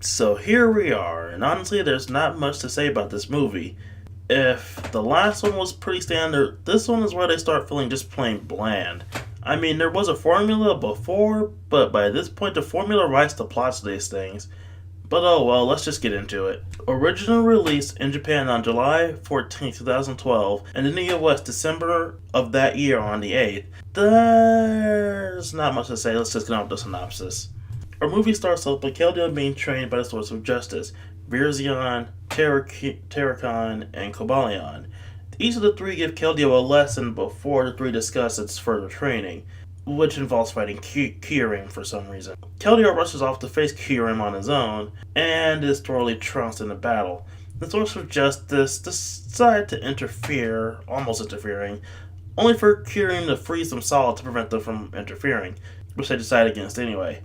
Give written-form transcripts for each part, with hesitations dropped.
So here we are, and honestly, there's not much to say about this movie. If the last one was pretty standard, this one is where they start feeling just plain bland. I mean, there was a formula before, but by this point, the formula writes the plots of these things. But oh well, let's just get into it. Original release in Japan on July 14th, 2012, and in the US December of that year on the 8th. There's not much to say, let's just get on with the synopsis. Our movie starts off with Keldeo being trained by the Swords of Justice, Virzion, Terracon, and Kobalion. Each of the three give Keldeo a lesson before the three discuss its further training, which involves fighting Kyurem for some reason. Keldeo rushes off to face Kyurem on his own, and is thoroughly trounced in the battle. The Swords of Justice decide to interfere, almost interfering, only for Kyurem to freeze them solid to prevent them from interfering, which they decide against anyway.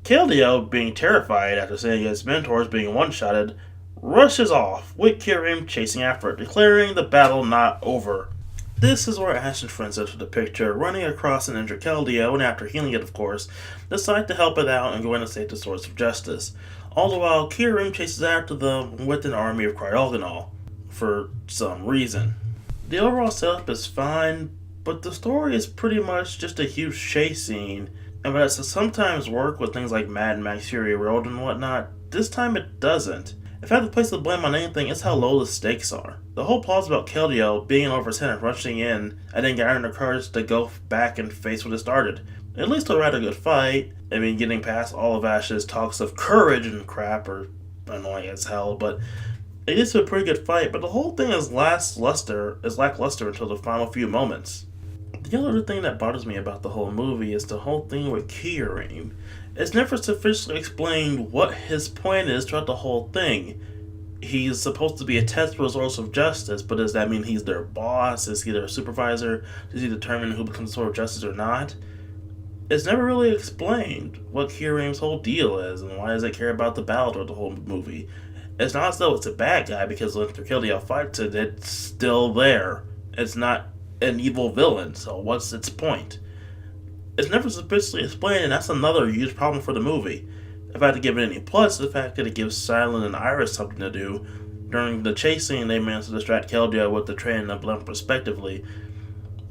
Keldeo, being terrified after seeing his mentors being one-shotted, rushes off, with Kyurem chasing after it, declaring the battle not over. This is where Ash and friends enter the picture, running across an injured Keldeo, and after healing it of course, decide to help it out and go in to save the Swords of Justice. All the while, Kyurem chases after them with an army of Cryogonal, for some reason. The overall setup is fine, but the story is pretty much just a huge chase scene, and while it sometimes work with things like Mad Max Fury Road and whatnot, this time it doesn't. If I have to place the blame on anything, it's how low the stakes are. The whole plot is about Keldeo being over his head and rushing in, and then gathering the courage to go back and face what it started. At least he'll write a good fight. I mean, getting past all of Ash's talks of courage and crap are annoying as hell, but it is a pretty good fight, but the whole thing is lackluster until the final few moments. The other thing that bothers me about the whole movie is the whole thing with Kyurem. It's never sufficiently explained what his point is throughout the whole thing. He's supposed to be a test for the Swords of Justice, but does that mean he's their boss? Is he their supervisor? Does he determine who becomes the Sword of Justice or not? It's never really explained what Kyurem's whole deal is, and why does it care about the battle throughout the whole movie. It's not as though it's a bad guy, because when Keldeo fights it, it's still there. It's not an evil villain, so what's its point? It's never sufficiently explained, and that's another huge problem for the movie. If I had to give it any plus, the fact that it gives Silent and Iris something to do. During the chase scene, they manage to distract Keldeo with the train and Blimp respectively,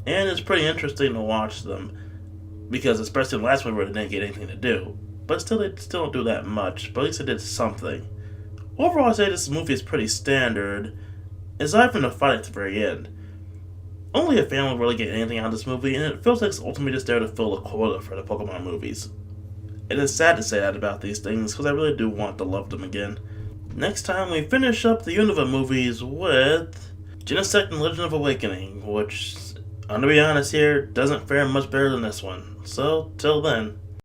and it's pretty interesting to watch them, because especially in the last movie where they didn't get anything to do. But still, they still don't do that much, but at least they did something. Overall, I'd say this movie is pretty standard, aside from the fight at the very end. Only a fan will really get anything out of this movie, and it feels like it's ultimately just there to fill a quota for the Pokemon movies. It is sad to say that about these things, because I really do want to love them again. Next time, we finish up the Unova movies with Genesect and Legend of Awakening, which, I'm to be honest here, doesn't fare much better than this one. So, till then.